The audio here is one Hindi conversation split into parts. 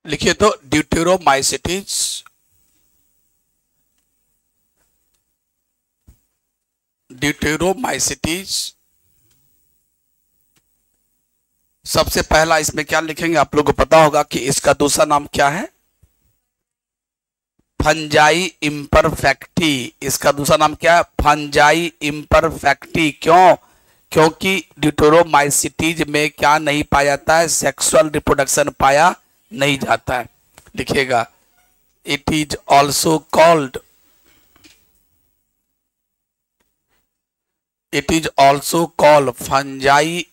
लिखिए तो ड्यूटेरोमाइसिटीज ड्यूटेरोमाइसिटीज सबसे पहला इसमें क्या लिखेंगे, आप लोगों को पता होगा कि इसका दूसरा नाम क्या है, फंजाई इम्परफेक्टी। इसका दूसरा नाम क्या है, फंजाई इम्परफेक्टी। क्यों? क्योंकि ड्यूटेरोमाइसिटीज में क्या नहीं पाया जाता है, सेक्सुअल रिप्रोडक्शन पाया नहीं जाता है। लिखिएगा, it is also called fungi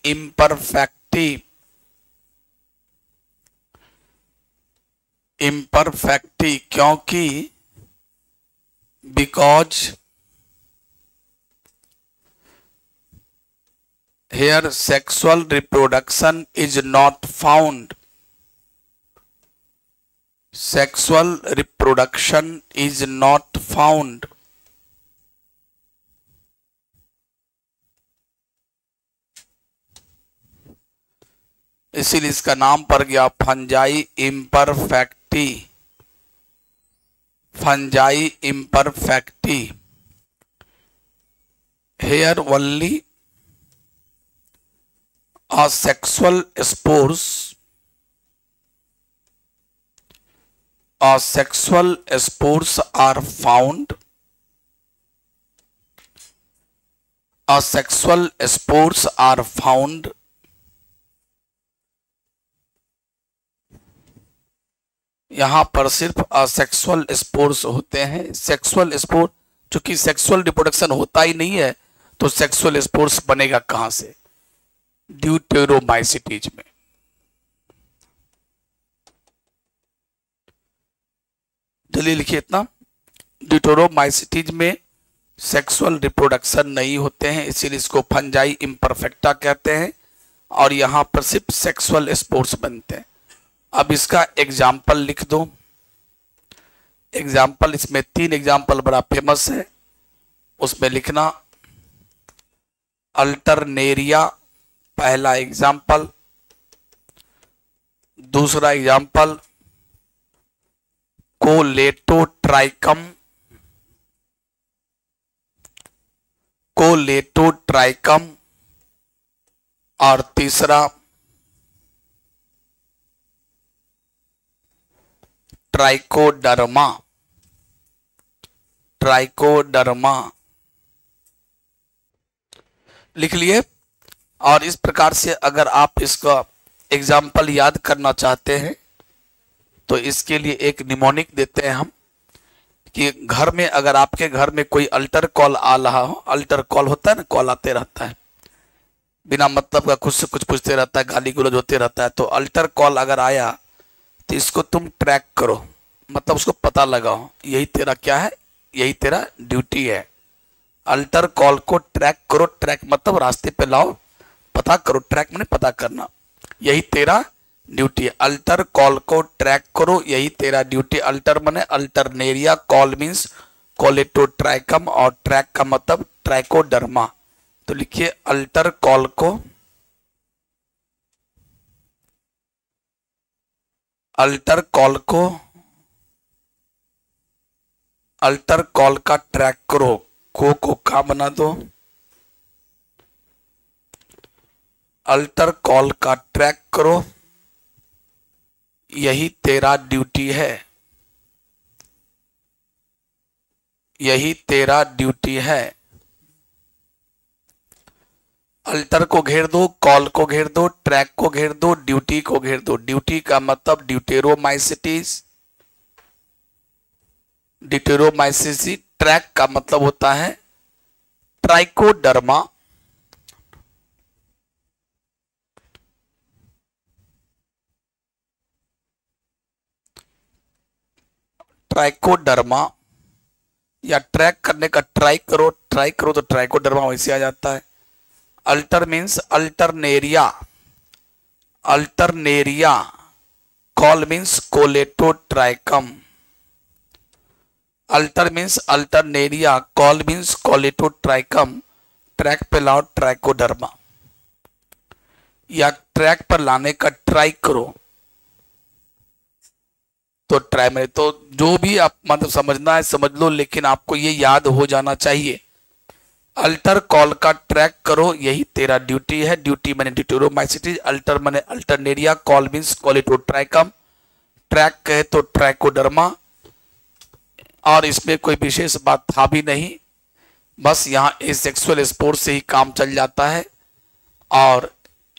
imperfecti क्योंकि because here sexual reproduction is not found. Sexual reproduction is not found. इसीलिए इसका नाम पड़ गया fungi imperfecti. Fungi imperfecti. Here only asexual spores are found. Asexual spores are found. यहां पर सिर्फ असेक्सुअल स्पोर्स होते हैं। सेक्सुअल स्पोर, चूंकि सेक्सुअल रिप्रोडक्शन होता ही नहीं है तो सेक्सुअल स्पोर्स बनेगा कहां से, ड्यूटेरोमाइसिटीज में। जल्दी लिखिए इतना, ड्यूटेरोमाइसिटीज में सेक्सुअल रिप्रोडक्शन नहीं होते हैं, इसीलिए इसको फंजाई इम्परफेक्टा कहते हैं और यहां पर सिर्फ सेक्सुअल स्पोर्स बनते हैं। अब इसका एग्जाम्पल लिख दो। एग्जाम्पल, इसमें 3 एग्जाम्पल बड़ा फेमस है, उसमें लिखना अल्टरनेरिया पहला एग्जाम्पल, दूसरा एग्जाम्पल कोलेटोट्राइकम, और तीसरा ट्राइकोडर्मा। लिख लिए। और इस प्रकार से अगर आप इसका एग्जाम्पल याद करना चाहते हैं तो इसके लिए एक निमोनिक देते हैं हम, कि घर में अगर आपके घर में कोई अल्टर कॉल आ रहा हो, अल्टर कॉल होता है ना, कॉल आते रहता है बिना मतलब का, कुछ से कुछ पूछते रहता है, गाली गुलज होते रहता है, तो अल्टर कॉल अगर आया तो इसको तुम ट्रैक करो, मतलब उसको पता लगाओ, यही तेरा क्या है, यही तेरा ड्यूटी है। अल्टर कॉल को ट्रैक करो, ट्रैक मतलब रास्ते पे लाओ, पता करो, ट्रैक मैंने पता करना, यही तेरा ड्यूटी है। अल्टर कॉल को ट्रैक करो, यही तेरा ड्यूटी। अल्टर माने अल्टरनेरिया, कॉल मीन्स कोलेटोट्राइकम और ट्रैक का मतलब ट्राइकोडर्मा। तो लिखिए अल्टर कॉल का ट्रैक करो, को का बना दो, अल्टर कॉल का ट्रैक करो, यही तेरा ड्यूटी है, यही तेरा ड्यूटी है। अल्टर को घेर दो, कॉल को घेर दो, ट्रैक को घेर दो, ड्यूटी को घेर दो। ड्यूटी का मतलब ड्यूटेरोमाइसिटीज, ट्रैक का मतलब होता है ट्राइकोडर्मा। ट्राइकोडर्मा या ट्रैक करने का ट्राई करो तो ट्राइकोडर्मा वैसे आ जाता है। Alter means Alternaria, call means Colletotrichum. Alter means Alternaria, call means Colletotrichum, track पे लाओ ट्राइकोडर्मा, या ट्रैक पर लाने का ट्राई करो। तो ट्राइमरी, तो जो भी आप मतलब समझना है समझ लो, लेकिन आपको ये याद हो जाना चाहिए। अल्टर कॉल का ट्रैक करो, यही तेरा ड्यूटी है। ड्यूटी मैंने ड्यूटेरोमाइसिटीज, अल्टर मैंने अल्टरनेरिया, कॉल मीन्स कॉलिटोट्राइकम, ट्रैक कहे तो ट्रैकोडर्मा। और इसमें कोई विशेष बात था भी नहीं, बस यहाँ एसेक्सुअल स्पोर से ही काम चल जाता है। और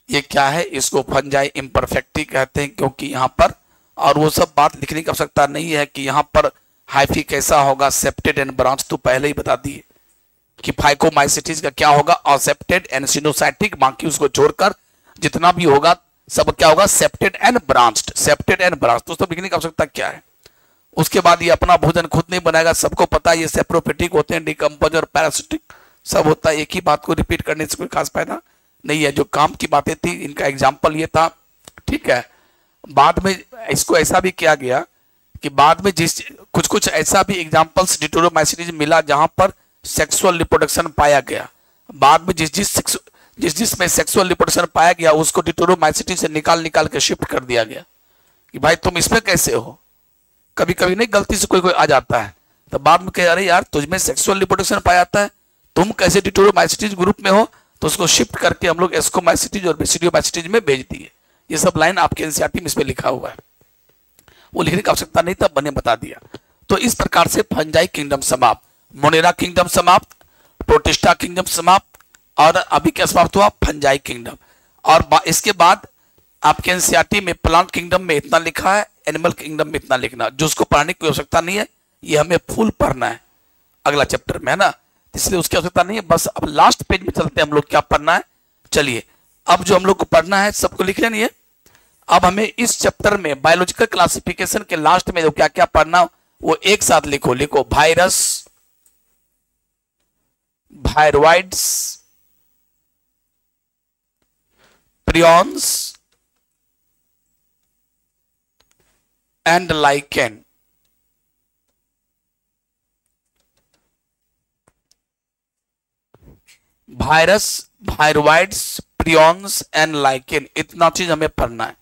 ये क्या है, इसको फंजाई इम्परफेक्टी कहते हैं, क्योंकि यहाँ पर और वो सब बात लिखने की आवश्यकता नहीं है कि यहाँ पर हाइफी कैसा होगा, सेप्टेड एंड ब्रांच तो पहले ही बता दिए कि फाइकोमाइसिटीज का क्या होगा, और सेप्टेड एंड सिनोसाइटिक, बाकी उसको छोड़कर जितना भी होगा सब क्या होगा, septate and branched, septate and branch, तो सब लिखने की आवश्यकता क्या है। उसके बाद ये अपना भोजन खुद नहीं बनाएगा, सबको पता है, ये सेप्रोफिटिक होते हैं, डिकम्पोज और पैरासिटिक सब होता है। एक ही बात को रिपीट करने से कोई खास फायदा नहीं है। जो काम की बातें थी इनका एग्जाम्पल ये था, ठीक है। बाद में इसको ऐसा भी किया गया कि बाद में जिस कुछ कुछ ऐसा भी एग्जाम्पल्स डिटोरोमाइसिटीज मिला जहां पर सेक्सुअल रिप्रोडक्शन पाया गया। बाद में जिस में सेक्सुअल रिप्रोडक्शन पाया गया उसको डिटोरोमाइसिटीज से निकाल के शिफ्ट कर दिया गया कि भाई तुम इसमें कैसे हो। कभी कभी नहीं, गलती से कोई आ जाता है, तो बाद में कह अरे यार तुझमें सेक्सुअल रिप्रोडक्शन पाया जाता है, तुम कैसे डिटोरोमाइसिटीज ग्रुप में हो, तो उसको शिफ्ट करके हम लोग एस्कोमाइसिटीज और बेसिडियोमाइसिटीज में भेज दिए। ये सब लाइन आपके एनसीईआरटी में इसमें लिखा हुआ है, वो लिखने की आवश्यकता नहीं था, मैंने बता दिया। तो इस प्रकार से फंजाई किंगडम समाप्त, मोनेरा किंगडम समाप्त, प्रोटिस्टा किंगडम समाप्त, और अभी क्या समाप्त हुआ, फंजाई किंगडम। और इसके बाद आपके एनसीईआरटी में प्लांट किंगडम में इतना लिखा है, एनिमल किंगडम में इतना लिखना, जो उसको पढ़ने की आवश्यकता नहीं है, ये हमें फुल पढ़ना है अगला चैप्टर में, है ना, इसलिए उसकी आवश्यकता नहीं है। बस अब लास्ट पेज में चलते हैं हम लोग, क्या पढ़ना है। चलिए अब जो हम लोग को पढ़ना है सबको लिख लेनी है। अब हमें इस चैप्टर में बायोलॉजिकल क्लासिफिकेशन के लास्ट में जो क्या क्या पढ़ना वो एक साथ लिखो। लिखो virus, viroids, prions and lichen. Virus, viroids, prions and lichen, इतना चीज हमें पढ़ना है।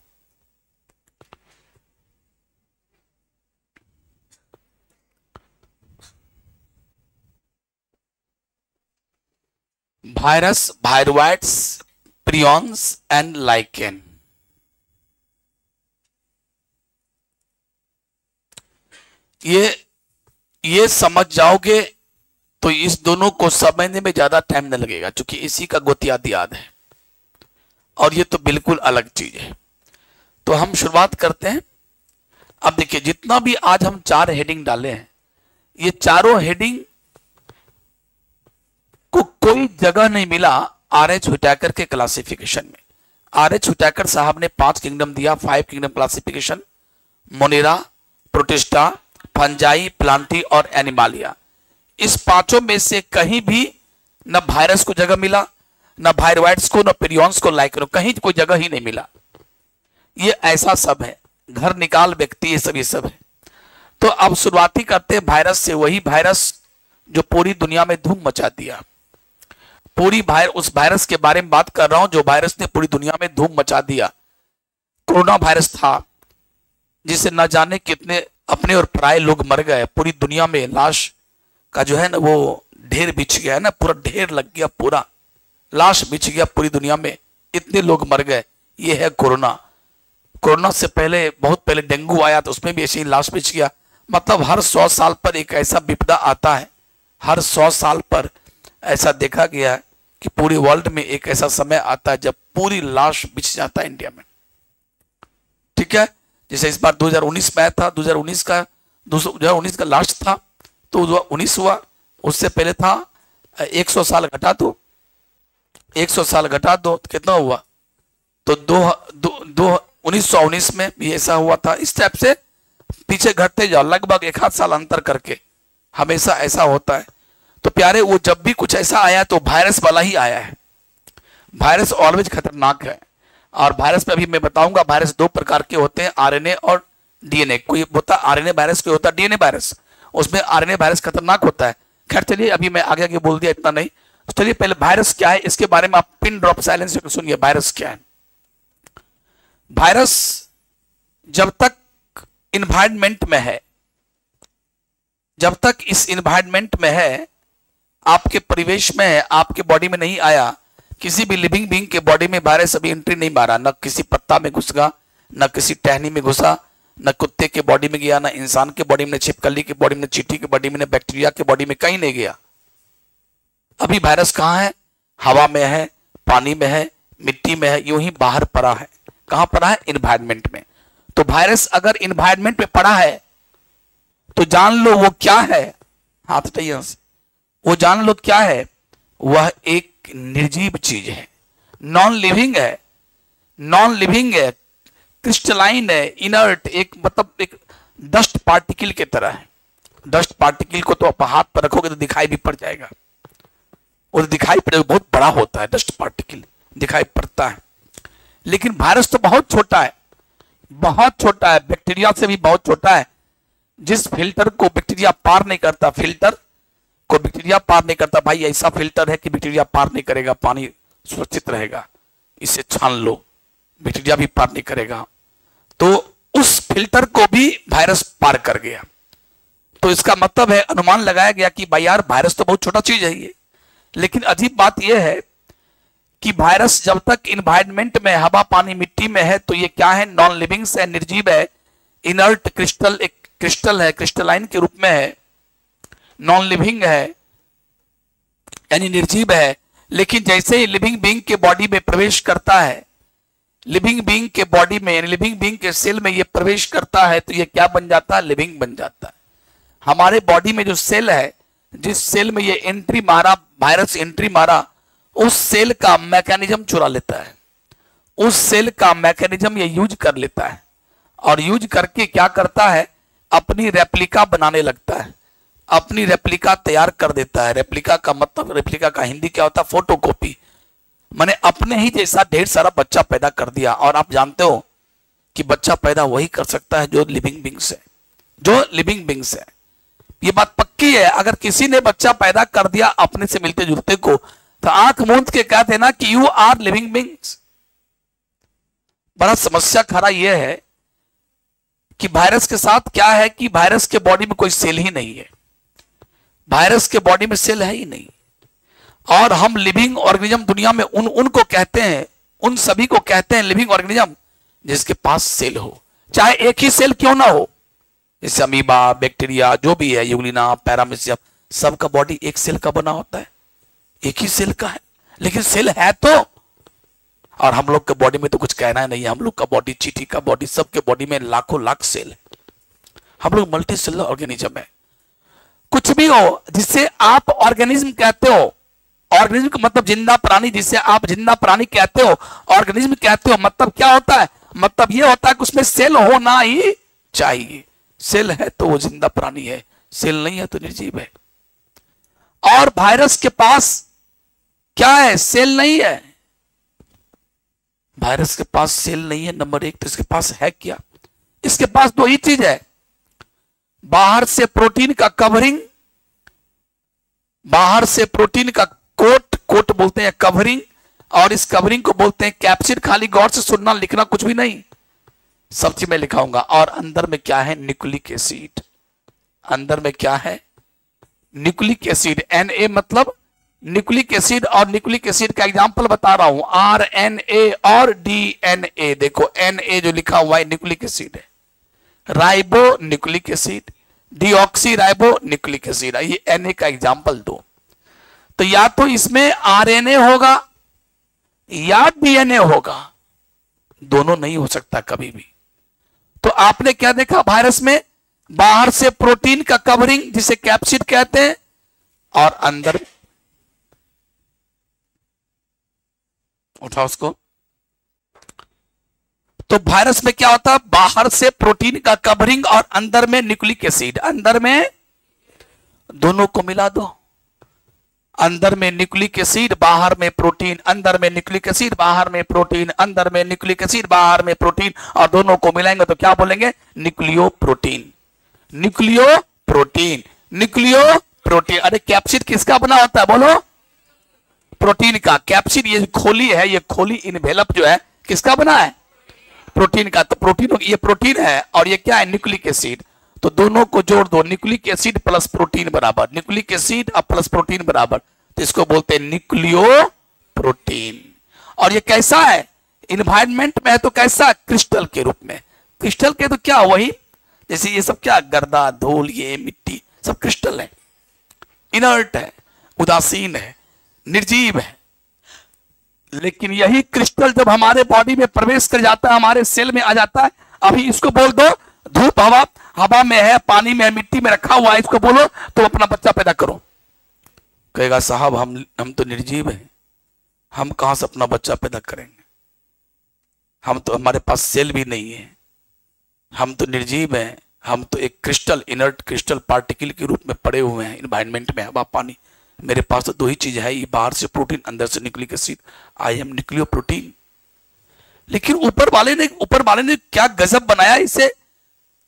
Virus, viroids, prions and lichen, ये समझ जाओगे तो इस दोनों को समझने में ज्यादा टाइम नहीं लगेगा, क्योंकि इसी का गोतियात याद है, और ये तो बिल्कुल अलग चीज है। तो हम शुरुआत करते हैं। अब देखिए जितना भी आज हम 4 हेडिंग डाले हैं, ये चारों हेडिंग को कोई जगह नहीं मिला आर.एच. व्हिटेकर के क्लासिफिकेशन में। आर.एच. व्हिटेकर साहब ने 5 किंगडम दिया, 5 kingdom classification, Monera, protista, fungi, Plantae और एनिमालिया। इस पांचों में से कहीं भी न वायरस को जगह मिला, न वायरोइड्स को, न प्रियॉन्स को, लाइकेन, कहीं कोई जगह ही नहीं मिला। ये ऐसा सब है, घर निकाल व्यक्ति, ये सब है। तो अब शुरुआती करते हैं वायरस से, वही वायरस जो पूरी दुनिया में धूम मचा दिया। उस वायरस के बारे में बात कर रहा हूं जो वायरस ने पूरी दुनिया में धूम मचा दिया। कोरोना वायरस था, जिसे न जाने कितने अपने और पराये लोग मर गए। पूरी दुनिया में लाश का जो है ना वो ढेर बिछ गया है ना, पूरा ढेर लग गया, पूरा लाश बिछ गया पूरी दुनिया में, इतने लोग मर गए। ये है कोरोना। कोरोना से पहले, बहुत पहले डेंगू आया तो उसमें भी ऐसे ही लाश बिछ गया। मतलब हर 100 साल पर एक ऐसा विपदा आता है, हर 100 साल पर ऐसा देखा गया है कि पूरे वर्ल्ड में एक ऐसा समय आता है जब पूरी लाश बिछ जाता है इंडिया में। ठीक है, जैसे इस बार 2019 में आया था, 2019 का लास्ट था तो 19 हुआ, उससे पहले था 100 साल घटा दो, 100 साल घटा दो तो कितना हुआ, तो 1919 में भी ऐसा हुआ था। इस टाइप से पीछे घटते जाओ, लगभग 1 आध साल अंतर करके हमेशा ऐसा होता है। तो प्यारे, वो जब भी कुछ ऐसा आया तो वायरस वाला ही आया है। वायरस ऑलवेज खतरनाक है, और वायरस में अभी मैं बताऊंगा। वायरस 2 प्रकार के होते हैं, आरएनए और डीएनए। कोई होता है आरएनए वायरस, कोई होता है डीएनए वायरस। उसमें आरएनए वायरस खतरनाक होता है। खैर चलिए, अभी मैं आगे आगे बोल दिया, इतना नहीं। तो चलिए पहले वायरस क्या है इसके बारे में आप पिन ड्रॉप साइलेंस से सुनिए। वायरस क्या है? वायरस जब तक इन्वायरमेंट में है, जब तक इस इन्वायरमेंट में है, आपके परिवेश में है, आपके बॉडी में नहीं आया, किसी भी लिविंग बीइंग के बॉडी में वायरस अभी एंट्री नहीं मारा, न किसी पत्ता में घुसगा, न किसी टहनी में घुसा, न कुत्ते के बॉडी में गया, न इंसान के बॉडी में, न छिपकली के बॉडी में, न चींटी के बॉडी में, न बैक्टीरिया के बॉडी में, कहीं नहीं गया। अभी वायरस कहाँ है? हवा में है, पानी में है, मिट्टी में है, यूं ही बाहर पड़ा है। कहां पड़ा है? इन्वायरमेंट में। तो वायरस अगर इन्वायरमेंट में पड़ा है तो जान लो वो क्या है। हाथ हटाइए से। वो जान लो क्या है? वह एक निर्जीव चीज है, नॉन लिविंग है, नॉन लिविंग है, क्रिस्टलाइन है, इनर्ट, एक मतलब एक डस्ट पार्टिकल की तरह है। डस्ट पार्टिकल को तो आप हाथ पर रखोगे तो दिखाई भी पड़ जाएगा, वो तो दिखाई पड़ेगा, बहुत बड़ा होता है डस्ट पार्टिकल, दिखाई पड़ता है। लेकिन वायरस तो बहुत छोटा है, बहुत छोटा है, बैक्टीरिया से भी बहुत छोटा है। जिस फिल्टर को बैक्टीरिया पार नहीं करता, फिल्टर को बैक्टीरिया पार नहीं करता, भाई ऐसा फिल्टर है कि बैक्टीरिया पार नहीं करेगा, पानी सुरक्षित रहेगा, इसे छान लो, बैक्टीरिया भी पार नहीं करेगा। तो उस फिल्टर को भी वायरस पार कर गया। तो इसका मतलब है, अनुमान लगाया गया कि भाई यार वायरस तो बहुत छोटा चीज है ये। लेकिन अजीब बात यह है कि वायरस जब तक इन्वायरमेंट में, हवा पानी मिट्टी में है, तो ये क्या है? नॉन लिविंग है, निर्जीव है, इनर्ट क्रिस्टल, एक क्रिस्टल है, क्रिस्टलाइन के रूप में है, नॉन लिविंग है यानी निर्जीव है। लेकिन जैसे ही लिविंग बीइंग के बॉडी में प्रवेश करता है, लिविंग बीइंग के बॉडी में यानी लिविंग बीइंग के सेल में ये प्रवेश करता है, तो ये क्या बन जाता है? लिविंग बन जाता है। हमारे बॉडी में जो सेल है, जिस सेल में ये एंट्री मारा, वायरस एंट्री मारा, उस सेल का मैकेनिज्म चुरा लेता है, उस सेल का मैकेनिज्म ये यूज कर लेता है, और यूज करके क्या करता है? अपनी रेप्लिका बनाने लगता है, अपनी रेप्लिका तैयार कर देता है। रेप्लिका का मतलब, रेप्लिका का हिंदी क्या होता है? फोटोकॉपी। मैंने अपने ही जैसा ढेर सारा बच्चा पैदा कर दिया। और आप जानते हो कि बच्चा पैदा वही कर सकता है जो लिविंग बीइंग्स है, जो लिविंग बीइंग्स है। ये बात पक्की है। अगर किसी ने बच्चा पैदा कर दिया अपने से मिलते जुलते को, तो आंख मूंद के कहते ना कि यू आर लिविंग बीइंग्स। बड़ा समस्या खरा यह है कि वायरस के साथ क्या है कि वायरस के बॉडी में कोई सेल ही नहीं है, वायरस के बॉडी में सेल है ही नहीं। और हम लिविंग ऑर्गेनिज्म दुनिया में उनको कहते हैं, उन सभी को कहते हैं लिविंग ऑर्गेनिज्म जिसके पास सेल हो, चाहे एक ही सेल क्यों ना हो। जैसे अमीबा, बैक्टीरिया, जो भी है, यूग्लिना, पैरामीशियम, सबका बॉडी एक सेल का बना होता है, एक ही सेल का है। लेकिन सेल है तो, और हम लोग के बॉडी में तो कुछ कहना नहीं है। हम लोग का बॉडी, चींटी का बॉडी, सबके बॉडी में लाखों लाख सेल है। हम लोग मल्टी सेलुलर ऑर्गेनिज्म है। कुछ भी हो जिसे आप ऑर्गेनिज्म कहते हो, ऑर्गेनिज्म का मतलब जिंदा प्राणी, जिसे आप जिंदा प्राणी कहते हो, ऑर्गेनिज्म कहते हो, मतलब क्या होता है? मतलब यह होता है कि उसमें सेल होना ही चाहिए। सेल है तो वो जिंदा प्राणी है, सेल नहीं है तो निर्जीव है। और वायरस के पास क्या है? सेल नहीं है। वायरस के पास सेल नहीं है, नंबर एक। तो इसके पास है क्या? इसके पास दो ही चीज है, बाहर से प्रोटीन का कवरिंग, बाहर से प्रोटीन का कोट, कोट बोलते हैं कवरिंग, और इस कवरिंग को बोलते हैं कैप्सिड। खाली गौर से सुनना, लिखना कुछ भी नहीं, सब चीज मैं लिखाऊंगा। और अंदर में क्या है? Nucleic acid. अंदर में क्या है? Nucleic acid. Na मतलब न्यूक्लिक एसिड, और न्यूक्लिक एसिड का एग्जांपल बता रहा हूं, RNA और DNA। देखो Na जो लिखा हुआ है न्यूक्लिक एसिड है, ribo nucleic acid, deoxy ribo nucleic acid. ये Na का एग्जांपल दो। तो या तो इसमें RNA होगा या DNA होगा, दोनों नहीं हो सकता कभी भी। तो आपने क्या देखा वायरस में? बाहर से प्रोटीन का कवरिंग जिसे कैप्सिड कहते हैं, और अंदर, उठाओ उसको। तो वायरस में क्या होता है? बाहर से प्रोटीन का कवरिंग और अंदर में न्यूक्लिक एसिड। अंदर में दोनों को मिला दो, अंदर में न्यूक्लिक एसिड, बाहर में प्रोटीन, अंदर में न्यूक्लिक एसिड, बाहर में प्रोटीन, अंदर में न्यूक्लिक एसिड, बाहर में प्रोटीन, और दोनों को मिलाएंगे तो क्या बोलेंगे? Nucleo protein. Nucleo protein, nucleo protein. अरे कैप्सिड किसका बना होता है बोलो? प्रोटीन का। कैप्सिड ये खोली है, ये खोली इनवेलप जो है किसका बना है? प्रोटीन का, तो प्रोटीन ये प्रोटीन है और ये क्या है, न्यूक्लिक एसिड। तो दोनों को जोड़ दो, न्यूक्लिक एसिड प्लस प्रोटीन बराबर, न्यूक्लिक एसिड और प्लस प्रोटीन बराबर, तो इसको बोलते हैं न्यूक्लियो प्रोटीन। और ये कैसा है, इन्वायरमेंट में है तो कैसा, क्रिस्टल के रूप में। क्रिस्टल के तो क्या, वही जैसे ये सब क्या, गर्दा धूल ये मिट्टी सब क्रिस्टल है, इनर्ट है, उदासीन है, निर्जीव है। लेकिन यही क्रिस्टल जब हमारे बॉडी में प्रवेश कर जाता है, हमारे सेल में आ जाता है, अभी इसको बोल दो धूप हवा, हवा में है, पानी में है, मिट्टी में रखा हुआ है, इसको बोलो तो अपना बच्चा पैदा करो, कहेगा साहब हम तो निर्जीव हैं, हम कहां से अपना बच्चा पैदा करेंगे, हम तो, हमारे पास सेल भी नहीं है, हम तो निर्जीव हैं, हम तो एक क्रिस्टल, इनर्ट क्रिस्टल पार्टिकल के रूप में पड़े हुए हैं एनवायरनमेंट में, हवा पानी। मेरे पास तो दो ही चीज है, ये बाहर से प्रोटीन, अंदर से nucleic acid, I am nucleo protein. लेकिन ऊपर वाले ने क्या गजब बनाया इसे।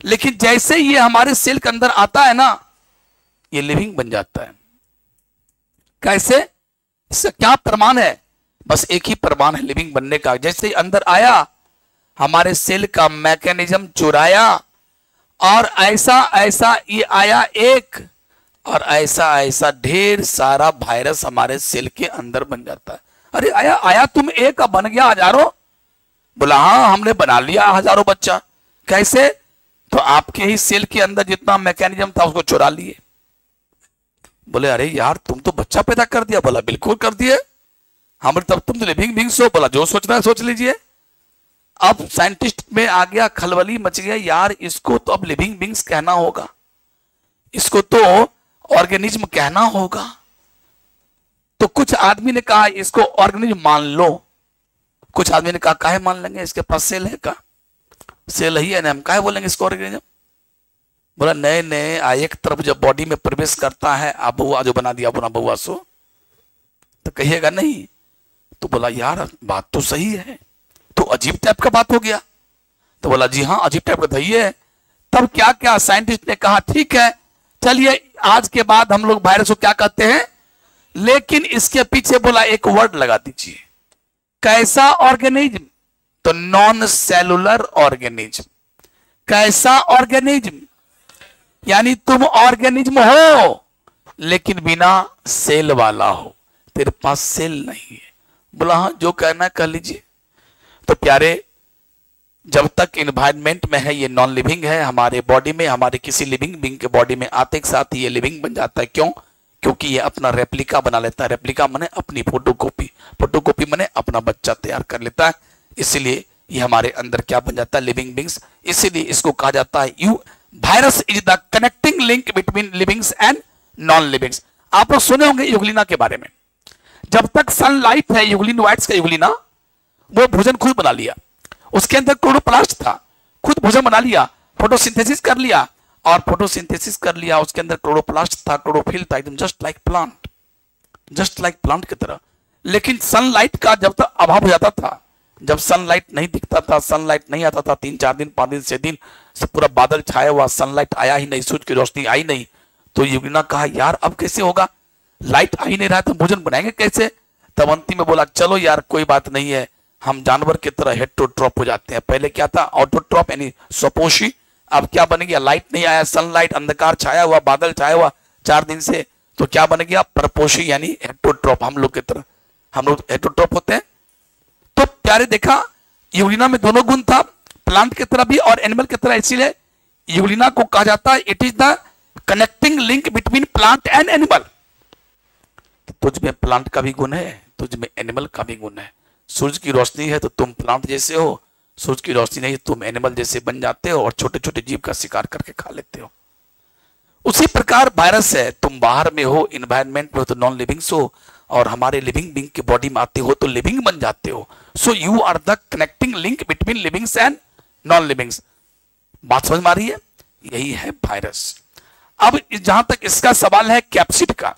लेकिन जैसे ये हमारे सेल के अंदर आता है ना, ये लिविंग बन जाता है। कैसे, इसका क्या प्रमाण है, बस एक ही प्रमाण है लिविंग बनने का। जैसे अंदर आया, हमारे सेल का मैकेनिज्म चुराया, और ऐसा ऐसा ये आया एक, और ऐसा ऐसा ढेर सारा वायरस हमारे सेल के अंदर बन जाता है। अरे आया तुम एक, बन गया हजारों, बोला हाँ हमने बना लिया हजारों बच्चा। कैसे, तो आपके ही सेल के अंदर जितना मैकेनिज्म था उसको चुरा लिए। बोले अरे यार तुम तो बच्चा पैदा कर दिया, बोला बिल्कुल कर दिए हम, तब तुम तो लिविंग बींग्स हो, बोला जो सोचना है सोच लीजिए। अब साइंटिस्ट में आ गया, खलबली मच गया, यार इसको तो अब लिविंग बींग्स कहना होगा, इसको तो ऑर्गेनिज्म कहना होगा। तो कुछ आदमी ने कहा इसको ऑर्गेनिज्म मान लो, कुछ आदमी ने कहा काहे मान लेंगे, इसके पास सेल है का, सेल ही है ना, हम काहे बोलेंगे इसको ऑर्गेनिज्म। बोला नए नए एक तरफ जब बॉडी में प्रवेश करता है, आप बहुआ जो बना दिया अपना बहुआ सो, तो कहिएगा नहीं। तो बोला यार बात तो सही है, तो अजीब टाइप का बात हो गया। तो बोला जी हाँ अजीब टाइप का है। तब क्या क्या साइंटिस्ट ने कहा ठीक है चलिए आज के बाद हम लोग वायरस को क्या कहते हैं, लेकिन इसके पीछे बोला एक वर्ड लगा दीजिए, कैसा ऑर्गेनिज्म, तो नॉन सेलुलर ऑर्गेनिज्म। कैसा ऑर्गेनिज्म, यानी तुम ऑर्गेनिज्म हो लेकिन बिना सेल वाला हो, तेरे पास सेल नहीं है। बोला हाँ जो कहना कह लीजिए। तो प्यारे, जब तक इन्वायरमेंट में है ये नॉन लिविंग है, हमारे बॉडी में, हमारे किसी लिविंग बींग के बॉडी में आते के साथ ये लिविंग बन जाता है। क्यों, क्योंकि ये अपना रेप्लिका बना लेता है। रेप्लिका माने अपनी फोटोकॉपी, फोटोकॉपी माने अपना बच्चा तैयार कर लेता है। इसीलिए ये हमारे अंदर क्या बन जाता है, लिविंग बींग्स। इसीलिए इसको कहा जाता है you virus is the connecting link between livings and non livings. आप लोग सुने होंगे यूग्लिना के बारे में। जब तक सनलाइट है, यूग्लिन वाइट्स का यूग्लिना, वो भोजन खुद बना लिया, उसके अंदर क्लोरोप्लास्ट था, खुद भोजन बना लिया, फोटोसिंथेसिस कर लिया, और फोटोसिंथेसिस कर लिया, उसके अंदर क्लोरोप्लास्ट था, क्लोरोफिल था, एकदम just like plant, just like plant की तरह। लेकिन सनलाइट का जब तक अभाव हो जाता था, जब सनलाइट नहीं दिखता था, सनलाइट नहीं आता था, 3-4 दिन 5 दिन 6 दिन से पूरा बादल छाया हुआ, सनलाइट आया ही नहीं, सूरज की रोशनी आई नहीं, तो यूग्लिना कहा यार अब कैसे होगा, लाइट आ ही नहीं रहा तो भोजन बनाएंगे कैसे। तब अंतिम में बोला चलो यार कोई बात नहीं है, हम जानवर की तरह हेटरोट्रॉप हो जाते हैं। पहले क्या था, ऑटोट्रॉप यानी स्वपोषी, अब क्या बन गया, लाइट नहीं आया, सनलाइट, अंधकार छाया हुआ, बादल छाया हुआ 4 दिन से, तो क्या बन गया, परपोषी यानी हेटरोट्रॉप, हम लोग की तरह, हम लोग हेटरोट्रॉप होते हैं। तो प्यारे देखा, यूग्लिना में दोनों गुण था, प्लांट की तरह भी और एनिमल की तरह, इसीलिए यूग्लिना को कहा जाता है it is the connecting link between plant and animal. तुझ में प्लांट का भी गुण है, तुझ में एनिमल का भी गुण है। सूरज की रोशनी है तो तुम प्लांट जैसे हो, सूरज की रोशनी नहीं तुम एनिमल जैसे बन जाते हो और छोटे छोटे जीव का शिकार करके खा लेते हो। उसी प्रकार वायरस है, तुम बाहर में हो, इन्वायरमेंट में हो तो नॉन लिविंग्स हो, और हमारे लिविंग बींग के बॉडी में आते हो तो लिविंग बन जाते हो। So you are the connecting link between livings and non livings. बात समझ में आ रही है, यही है वायरस। अब जहां तक इसका सवाल है कैप्सिड का,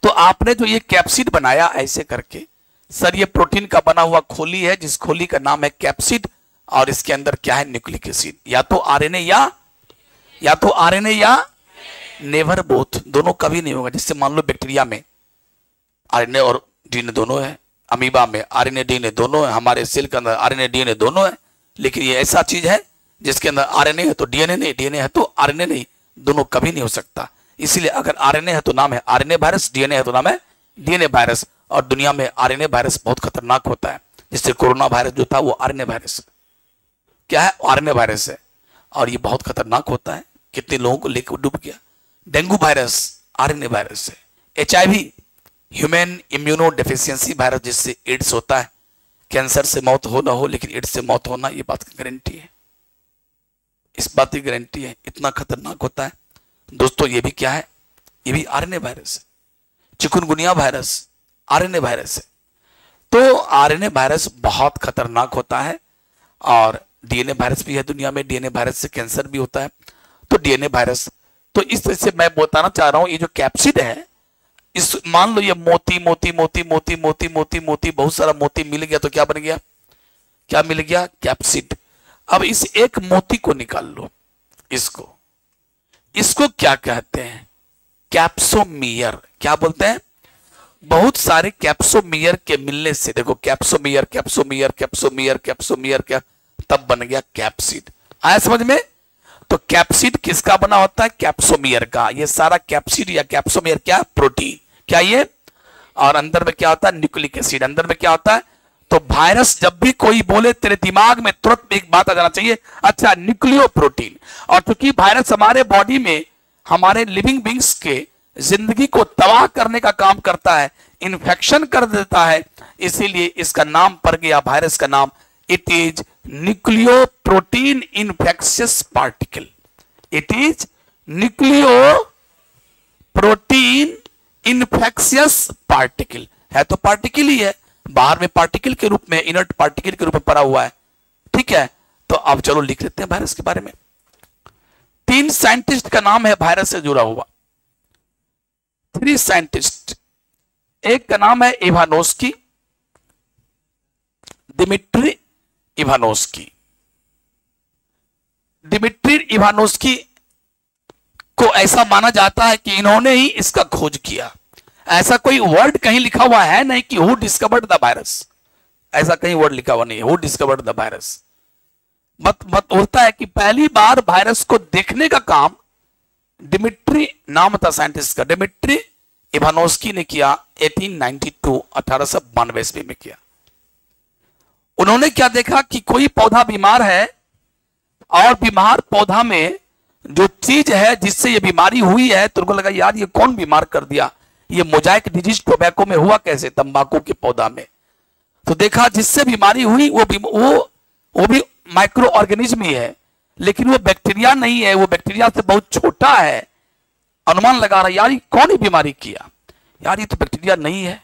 तो आपने जो ये कैप्सिड बनाया ऐसे करके, सर ये प्रोटीन का बना हुआ खोली है, जिस खोली का नाम है कैप्सिड, और इसके अंदर क्या है, न्यूक्लिक एसिड, या तो आरएनए या तो आरएनए या नेवर बोथ, दोनों कभी नहीं होगा। जिससे मान लो बैक्टीरिया में आरएनए और डीएनए दोनों है, अमीबा में आरएनए डीएनए दोनों है, हमारे सेल के अंदर आरएनए डीएनए दोनों है, लेकिन ये ऐसा चीज है जिसके अंदर आरएनए है तो डीएनए नहीं, डीएनए है तो आरएनए नहीं, दोनों कभी नहीं हो सकता। इसीलिए अगर आरएनए है तो नाम है आरएनए वायरस, डीएनए है तो नाम है डीएनए वायरस। और दुनिया में आरएनए वायरस बहुत खतरनाक होता है, जिससे कोरोना वायरस जो था वो आरएनए वायरस क्या है, आरएनए वायरस है, और ये बहुत खतरनाक होता है, कितने लोगों को लेकर डूब गया। डेंगू वायरस आरएनए वायरस है। HIV human immuno deficiency virus, जिससे एड्स होता है। कैंसर से मौत हो ना हो, लेकिन एड्स से मौत होना ये बात की गारंटी है, इस बात की गारंटी है, इतना खतरनाक होता है दोस्तों। ये भी क्या है, ये भी आरएनए वायरस है। चिकुनगुनिया वायरस आरएनए वायरस है। तो आरएनए वायरस बहुत खतरनाक होता है, और डीएनए वायरस भी है दुनिया में, डीएनए वायरस से कैंसर भी होता है। तो डीएनए वायरस, तो इस तरह से मैं बताना चाह रहा हूं, ये जो कैप्सिड है, इस मान लो ये मोती मोती मोती मोती मोती मोती मोती बहुत सारा मोती मिल गया तो क्या बन गया, क्या मिल गया, कैप्सिड। अब इस एक मोती को निकाल लो, इसको क्या कहते हैं, कैप्सोमियर। क्या बोलते हैं, बहुत सारे कैप्सोमियर के मिलने से, देखो कैप्सोमियर कैप्सोमियर कैप्सोमियर कैप्सोमियर क्या, तब बन गया कैप्सिड। आया समझ में। तो कैप्सिड किसका बना होता है, कैप्सोमियर का। ये सारा कैप्सिड या कैप्सोमियर क्या, प्रोटीन, क्या ये, और अंदर में क्या होता है, न्यूक्लिक एसिड। अंदर में क्या होता है, तो वायरस जब भी कोई बोले तेरे दिमाग में तुरंत एक बात आ जाना चाहिए, अच्छा न्यूक्लियो प्रोटीन। और क्योंकि वायरस हमारे बॉडी में हमारे लिविंग बींग्स के जिंदगी को तबाह करने का काम करता है, इन्फेक्शन कर देता है, इसीलिए इसका नाम पड़ गया, वायरस का नाम, it is nucleo protein infectious particle. It is nucleo protein infectious particle. है तो पार्टिकल ही है, बाहर में पार्टिकल के रूप में, इनर्ट पार्टिकल के रूप में पड़ा हुआ है, ठीक है। तो अब चलो लिख लेते हैं वायरस के बारे में। 3 साइंटिस्ट का नाम है वायरस से जुड़ा हुआ, 3 साइंटिस्ट। एक का नाम है Ivanovsky, Dmitri Ivanovsky. Dmitri Ivanovsky को ऐसा माना जाता है कि इन्होंने ही इसका खोज किया। ऐसा कोई वर्ड कहीं लिखा हुआ है नहीं कि हु डिस्कवर्ड द वायरस, ऐसा कहीं वर्ड लिखा हुआ नहीं, हु डिस्कवर्ड द वायरस। मत होता है कि पहली बार वायरस को देखने का काम दिमित्री नाम था साइंटिस्ट का, दिमित्री इवानोस्की ने किया 1892 ईस्वी में किया। उन्होंने क्या देखा कि कोई पौधा बीमार है, और बीमार पौधा में जो चीज है जिससे ये बीमारी हुई है, तो उनको लगा यार ये कौन बीमार कर दिया, ये मोजाइक डिजीज टोबैको में हुआ कैसे, तंबाकू के पौधा में। तो देखा जिससे बीमारी हुई वो भी माइक्रो ऑर्गेनिज्म ही है, लेकिन वो बैक्टीरिया नहीं है, वो बैक्टीरिया से बहुत छोटा है। अनुमान लगा रहा यार ये कौन ही बीमारी किया, यार ये तो बैक्टीरिया नहीं है,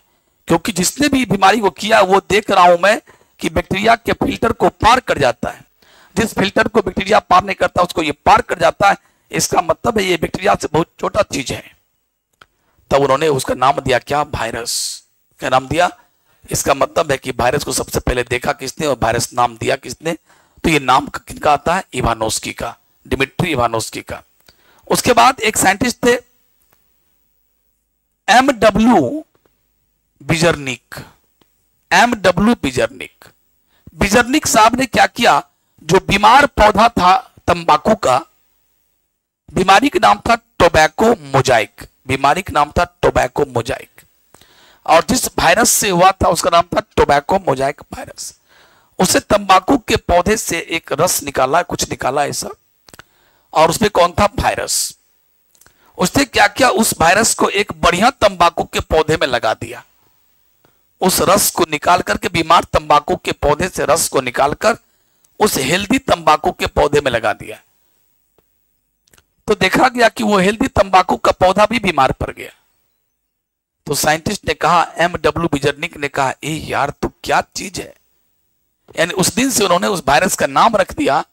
क्योंकि जिसने भी बीमारी को किया वो देख रहा हूं मैं कि बैक्टीरिया के फिल्टर को पार कर जाता है। जिस फिल्टर को बैक्टीरिया पार नहीं करता उसको ये पार कर जाता है, इसका मतलब है ये बैक्टीरिया से बहुत छोटा चीज है। तब उन्होंने उसका नाम दिया क्या, वायरस। क्या नाम दिया, इसका मतलब है कि वायरस को सबसे पहले देखा किसने और वायरस नाम दिया किसने, तो ये नाम किनका आता है, इवानोस्की का, दिमित्री इवानोस्की का। उसके बाद एक साइंटिस्ट थे M.W. बिजर्निक। M.W. बिजर्निक। बिजर्निक साहब ने क्या किया, जो बीमार पौधा था तंबाकू का, बीमारी का नाम था टोबैको मोजाइक, बीमारी का नाम था टोबैको मोजाइक, और जिस वायरस से हुआ था उसका नाम था टोबैको मोजाइक वायरस। उसे तंबाकू के पौधे से एक रस निकाला, कुछ निकाला ऐसा, और उसमें कौन था, वायरस। उसने क्या किया, उस वायरस को एक बढ़िया तंबाकू के पौधे में लगा दिया। उस रस को निकाल करके, बीमार तंबाकू के पौधे से रस को निकालकर उस हेल्दी तंबाकू के पौधे में लगा दिया। तो देखा गया कि वो हेल्दी तंबाकू का पौधा भी बीमार पड़ गया। तो साइंटिस्ट ने कहा, M.W. बिजर्निक ने कहा, ए यार तो क्या चीज है। यानी उस दिन से उन्होंने उस वायरस का नाम रख दिया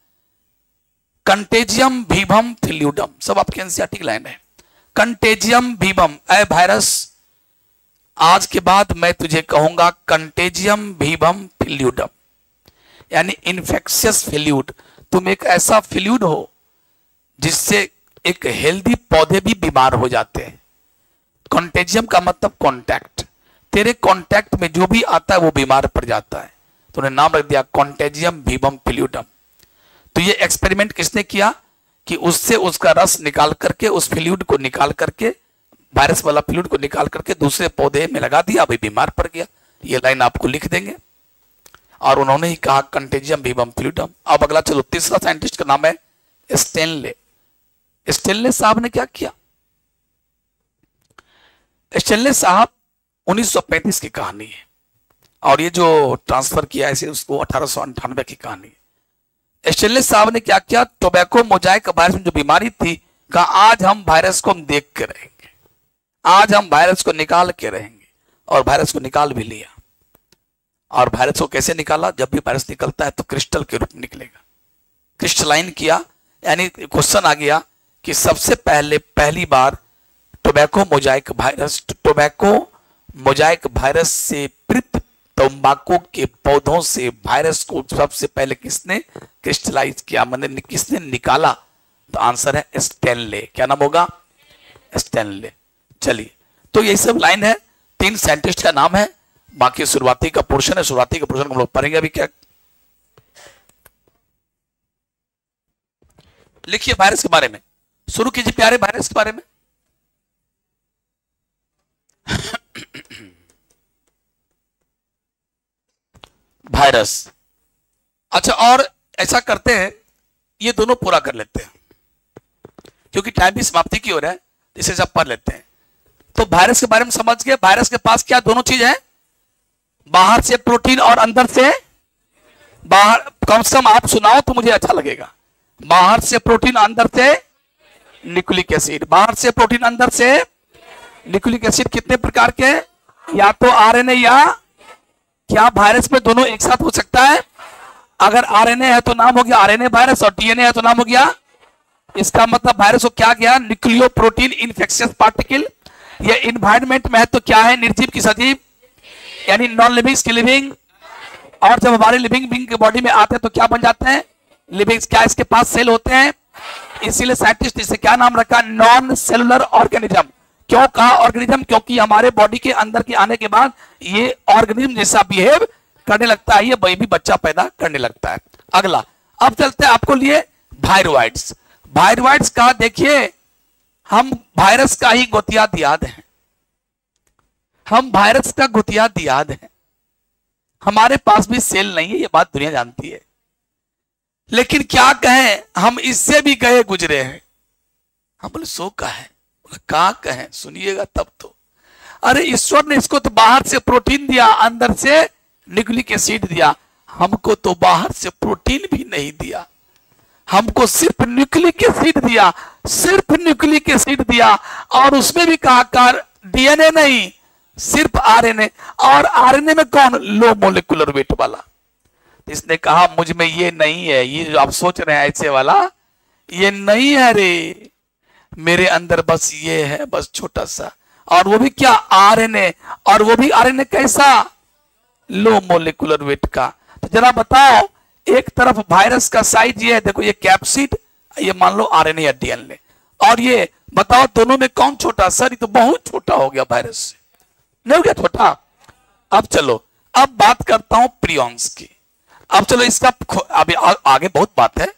कंटेजियम वीवम फ्लूइडम। सब आपके एनसीईआरटी की लाइन है, कंटेजियम वीवम। ए वायरस, आज के बाद मैं तुझे कहूंगा कंटेजियम वीवम फ्लूइडम, यानी इन्फेक्शियस फ्लूइड। तुम एक ऐसा फ्लूइड हो जिससे एक हेल्दी पौधे भी बीमार हो जाते हैं। कंटेजियम का मतलब कांटेक्ट, तेरे कांटेक्ट में जो भी आता है वो बीमार पड़ जाता है। तो उन्हें नाम रख दिया कंटेजियम वीवम फ्लूइडम। तो ये एक्सपेरिमेंट किसने किया कि उससे उसका रस निकाल करके, उस फ्लूइड को निकाल करके, वायरस वाला फ्लूइड को निकाल करके दूसरे पौधे में लगा दिया, अभी बीमार पड़ गया। ये लाइन आपको लिख देंगे। और उन्होंने ही कहा कंटेजियम विवम फ्लूइडम। अब अगला चलो, तीसरा साइंटिस्ट का नाम है स्टेनले। स्टेनले साहब ने क्या किया? स्टेनले साहब 1935 की कहानी है, और ये जो ट्रांसफर किया है उसको 1898 की कहानी है। स्टेनले साहब ने क्या किया? टोबैको मोजाइक वायरस में जो बीमारी थी, कहा आज हम वायरस को हम देख के रहेंगे, आज हम वायरस को निकाल के रहेंगे। और वायरस को निकाल भी लिया। और वायरस को कैसे निकाला? जब भी वायरस निकलता है तो क्रिस्टल के रूप में निकलेगा, क्रिस्टलाइन किया। यानी क्वेश्चन आ गया कि सबसे पहली बार टोबैको मोजाइक वायरस से पीड़ित तंबाकू के पौधों से वायरस को सबसे पहले किसने क्रिस्टलाइज किया, मतलब किसने निकाला? तो आंसर है स्टेनले। क्या नाम होगा? स्टेनले। चलिए, तो ये सब लाइन है, 3 साइंटिस्ट का नाम है। बाकी शुरुआती का पोर्शन है, शुरुआती का पोर्शन हम लोग पढ़ेंगे अभी। क्या लिखिए वायरस के बारे में, शुरू कीजिए प्यारे वायरस के बारे में। वायरस। अच्छा, और ऐसा करते हैं, ये दोनों पूरा कर लेते हैं क्योंकि टाइम भी समाप्ति की हो रहा है, इसे सब पढ़ लेते हैं। तो वायरस के बारे में समझ गए। वायरस के पास क्या दोनों चीज है? बाहर से प्रोटीन और अंदर से बाहर। कम से कम आप सुनाओ तो मुझे अच्छा लगेगा। बाहर से प्रोटीन, अंदर से न्यूक्लिक एसिड। बाहर से प्रोटीन, अंदर से न्यूक्लिक एसिड। कितने प्रकार के? या तो आरएनए, या क्या वायरस में दोनों एक साथ हो सकता है? अगर आरएनए है तो नाम हो गया आरएनए वायरस, और डीएनए है तो नाम हो गया। इसका मतलब वायरस को क्या गया? Nucleo protein infectious particle. ये इन्वायरमेंट में है तो क्या है? निर्जीव की सजीव, यानी नॉन लिविंग की लिविंग। और जब हमारे लिविंग बीइंग के बॉडी में आते हैं तो क्या बन जाते हैं? लिविंग। क्या इसके पास सेल होते हैं? इसीलिए साइंटिस्ट इसे क्या नाम रखा? Non cellular organism. क्यों कहा ऑर्गेनिज्म? क्योंकि हमारे बॉडी के अंदर के आने के बाद ये ऑर्गेनिज्म जैसा बिहेव करने लगता है, ये बेबी बच्चा पैदा करने लगता है। अगला, अब चलते हैं आपको लिए वायरोइड्स। वायरोइड्स का देखिए, हम वायरस का ही गोतिया दियाद हैं, हम वायरस का गोतिया दियाद हैं। हमारे पास भी सेल नहीं है, ये बात दुनिया जानती है, लेकिन क्या कहें, हम इससे भी गए गुजरे हैं। हम बोले सो का है, का कहें, सुनिएगा तब तो। अरे ईश्वर ने इसको तो बाहर से प्रोटीन दिया, अंदर से न्यूक्लिक एसिड दिया। हमको तो बाहर से प्रोटीन भी नहीं दिया, हमको सिर्फ न्यूक्लिक एसिड दिया, सिर्फ न्यूक्लिक एसिड दिया। और उसमें भी कहा डीएनए नहीं, सिर्फ आरएनए। और आरएनए में कौन? लो मोलिकुलर वेट वाला। इसने कहा मुझ में ये नहीं है, ये जो आप सोच रहे हैं ऐसे वाला, ये नहीं है रे, मेरे अंदर बस ये है, बस छोटा सा। और वो भी क्या? आरएनए। और वो भी आरएनए कैसा? लो मोलिकुलर वेट का। तो जरा बताओ, एक तरफ वायरस का साइज ये है, देखो ये कैप्सिड, ये मान लो आरएनए या डीएनए। और ये बताओ दोनों में कौन छोटा? सर ये तो बहुत छोटा हो गया, वायरस से नहीं हो गया छोटा। अब चलो, अब बात करता हूं प्रियॉन्स की। अब चलो इसका अभी आगे बहुत बात है,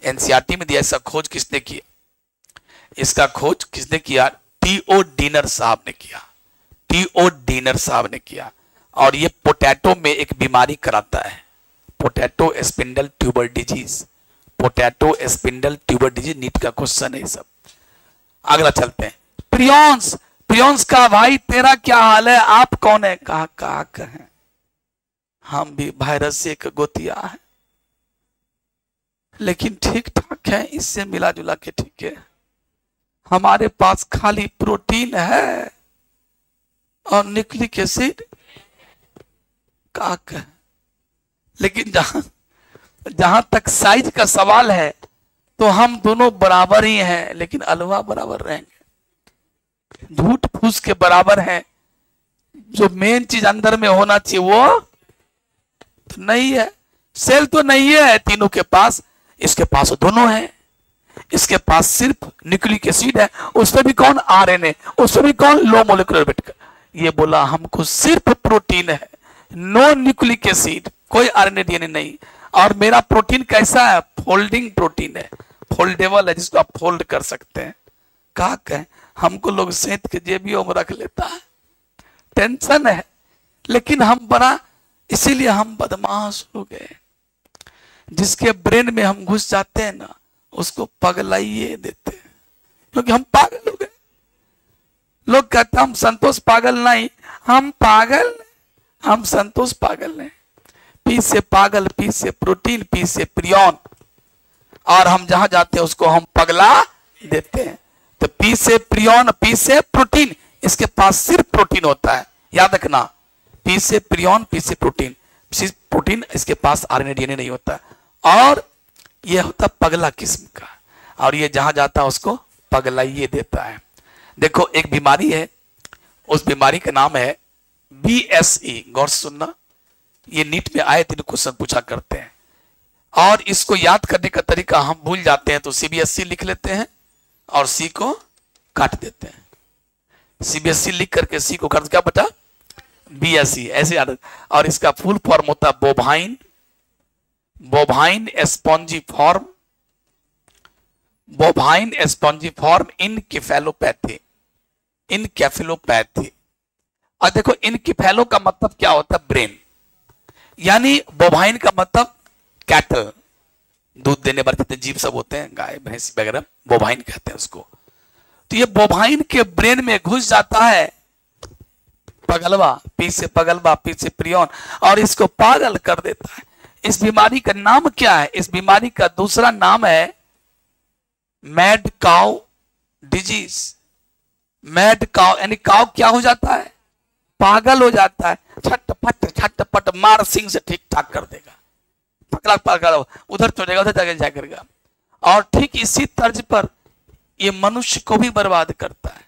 एनसीईआरटी में दिया। इसका खोज किसने किया? इसका खोज किसने किया? टी.ओ. डीनर साहब ने किया, टी.ओ. डीनर साहब ने किया। और ये पोटैटो में एक बीमारी कराता है, potato spindle tuber disease. Potato spindle tuber disease NEET का क्वेश्चन है ये सब। अगला चलते हैं, प्रियॉन्स। प्रियॉन्स का भाई तेरा क्या हाल है, आप कौन है? कहा कहें, हम भी वायरस से एक गोतिया है, लेकिन ठीक ठाक है, इससे मिला जुला के ठीक है। हमारे पास खाली प्रोटीन है और न्यूक्लिक एसिड का कहें। लेकिन जहां तक साइज का सवाल है तो हम दोनों बराबर ही हैं, लेकिन अलवा बराबर रहेंगे, झूठ फूस के बराबर हैं। जो मेन चीज अंदर में होना चाहिए वो तो नहीं है। सेल तो नहीं है तीनों के पास, इसके पास दोनों है। इसके पास सिर्फ न्यूक्लिक एसिड है, उसमें भी कौन? आरएनए। उसमें भी कौन? Low molecular weight. ये बोला हमको सिर्फ प्रोटीन है, नो न्यूक्लिक एसिड, कोई आरएनए डीएनए नहीं। और मेरा प्रोटीन कैसा है? फोल्डिंग प्रोटीन है, फोल्डेबल है, जिसको आप फोल्ड कर सकते हैं। कहा कहें, हमको लोग सेंत के जेबियों में रख लेता है, टेंशन है। लेकिन हम बड़ा, इसीलिए हम बदमाश हो गए। जिसके ब्रेन में हम घुस जाते हैं ना, उसको पगलाइए देते हैं, क्योंकि हम पागल हो गए। लोग कहते हैं हम संतोष पागल नहीं, हम पागल, हम संतोष पागल नहीं। पी से पागल, पी से प्रोटीन, पी से प्रियन, और हम जहां जाते हैं उसको हम पगला देते हैं। तो पी से प्रियन, पी से प्रोटीन, इसके पास सिर्फ प्रोटीन होता है, याद रखना। पी से प्रियन, पी से प्रोटीन, सिर्फ प्रोटीन, इसके पास आरएनए डीएनए नहीं होता। और ये होता पगला किस्म का, और ये जहां जाता है उसको पगलाइए देता है। देखो एक बीमारी है, उस बीमारी का नाम है BSE। गौर से सुनना, ये नीट में आए दिन क्वेश्चन पूछा करते हैं, और इसको याद करने का तरीका हम भूल जाते हैं, तो CBSE लिख लेते हैं और C को काट देते हैं। CBSE लिख करके C को काट, क्या बचा? BSE, ऐसे याद। और इसका फुल फॉर्म होता है bovine, bovine spongiform, bovine spongiform encephalopathy, encephalopathy. और देखो इनकेफेलो का मतलब क्या होता है? ब्रेन। यानी बोवाइन का मतलब कैटल, दूध देने वाले जितने जीव सब होते हैं, गाय भैंस वगैरह, बोवाइन कहते हैं उसको। तो ये बोवाइन के ब्रेन में घुस जाता है पगलवा, पी से पगलवा, पी से प्रियन, और इसको पागल कर देता है। इस बीमारी का नाम क्या है? इस बीमारी का दूसरा नाम है mad cow disease. Mad cow यानी काउ क्या हो जाता है? पागल हो जाता है, छटपट मार सिंह से ठीक ठाक कर देगा, पकड़ा पकड़ा उधर चलेगा, उधर जाके जाया करेगा। और ठीक इसी तर्ज पर ये मनुष्य को भी बर्बाद करता है।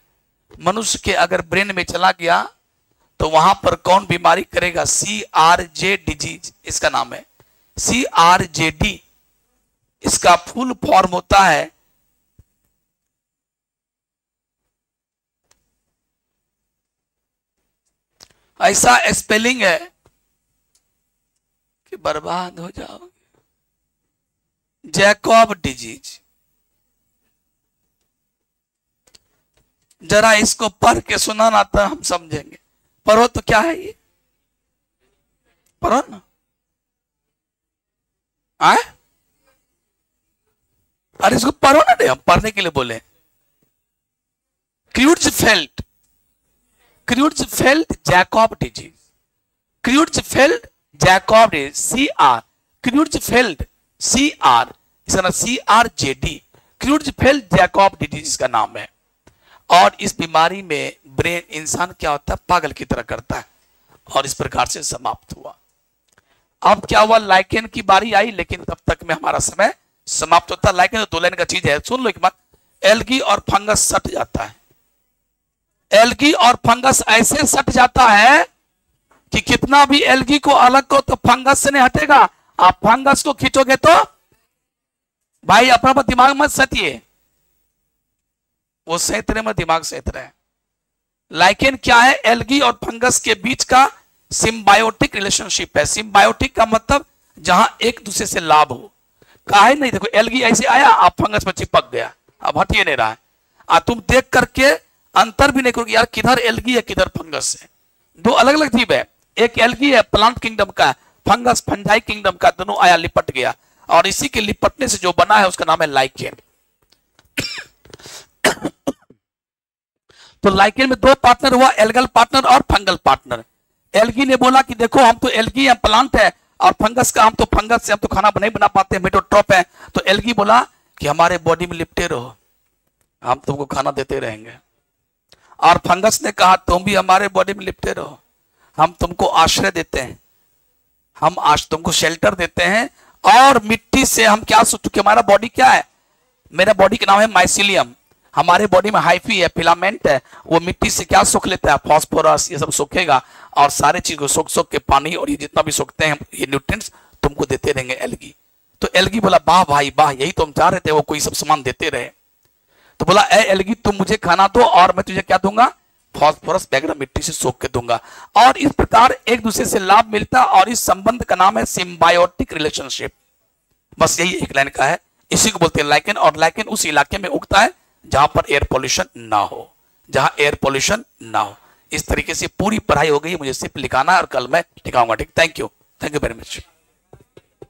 मनुष्य के अगर ब्रेन में चला गया तो वहां पर कौन बीमारी करेगा? CRJ डिजीज इसका नाम है, CRJD। इसका फुल फॉर्म होता है ऐसा स्पेलिंग है कि बर्बाद हो जाओगे, जैकब डिजीज। जरा इसको पढ़ के सुनाना तो हम समझेंगे। पढ़ो तो क्या है ये, पढ़ो ना। आए, अरे इसको पढ़ो ना, दे हम पढ़ने के लिए बोले। Creutzfeldt, Creutzfeldt Jakob disease, Creutzfeldt Jakob disease, CR, Creutzfeldt CR, इसका नाम CRJD, क्रूट्जफेल्ड जैकब डिजीज इसका नाम है। और इस बीमारी में ब्रेन इंसान क्या होता है? पागल की तरह करता है, और इस प्रकार से समाप्त हुआ। अब क्या हुआ? लाइकेन की बारी आई, लेकिन तब तक में हमारा समय समाप्त होता है। लाइकेन तो 2 लाइन का चीज है, सुन लो एक बात। एल्गी और फंगस सट जाता है, एल्गी और फंगस ऐसे सट जाता है कि कितना भी एल्गी को अलग करो तो फंगस से नहीं हटेगा। आप फंगस को खींचोगे तो भाई अपना दिमाग मत सतिए, वो सेहत रहे मत, दिमाग सेहत रहे। लाइकेन क्या है? एल्गी और फंगस के बीच का सिम्बायोटिक रिलेशनशिप है। सिम्बायोटिक का मतलब जहां एक दूसरे से लाभ हो। काहे नहीं, देखो एल्गी ऐसे आया, आप फंगस में चिपक गया, अब हटिए नहीं रहा है। तुम देख करके अंतर भी नहीं करोगे यार किधर एल्गी है किधर फंगस है। 2 अलग अलग जीव है, एक एल्गी है प्लांट किंगडम का, फंगस फंजाई किंगडम का, दोनों आया लिपट गया, और इसी के लिपटने से जो बना है उसका नाम है लाइकेन। तो लाइकेन में 2 पार्टनर हुआ, एल्गल पार्टनर और फंगल पार्टनर। एल्गी ने बोला कि देखो हम तो एल्गी है, प्लांट है, और फंगस का हम तो फंगस से हम तो खाना नहीं बना पाते, मेटोट्रोप है। तो एल्गी बोला कि हमारे बॉडी में लिपटे रहो, हम तुमको खाना देते रहेंगे। और फंगस ने कहा तुम भी हमारे बॉडी में लिपटे रहो, हम तुमको आश्रय देते हैं, हम आज तुमको शेल्टर देते हैं। और मिट्टी से हम क्या सोच चुके, हमारा बॉडी क्या है? मेरा बॉडी का नाम है माइसिलियम। हमारे बॉडी में हाइफी है, फिलामेंट है, वो मिट्टी से क्या सोख लेता है? फास्फोरस, ये सब सोखेगा, और सारे चीज को सोख सोख के पानी और ये जितना भी सोखते हैं ये न्यूट्रिएंट्स तुमको देते रहेंगे एल्गी। तो एल्गी बोला वाह भाई वाह, यही तो हम चाह रहे थे, वो कोई सब सामान देते रहे। तो बोला ए एल्गी तुम मुझे खाना दो और मैं तुझे क्या दूंगा? फास्फोरस बैकग्राउंड मिट्टी से सोख के दूंगा, और इस प्रकार एक दूसरे से लाभ मिलता, और इस संबंध का नाम है सिम्बायोटिक रिलेशनशिप। बस यही एक लाइन का है, इसी को बोलते हैं लाइकेन। और लाइकेन उस इलाके में उगता है जहां पर एयर पोल्यूशन ना हो, जहां एयर पोल्यूशन ना हो। इस तरीके से पूरी पढ़ाई हो गई, मुझे सिर्फ लिखाना है और कल मैं लिखाऊंगा। ठीक, थैंक यू वेरी मच।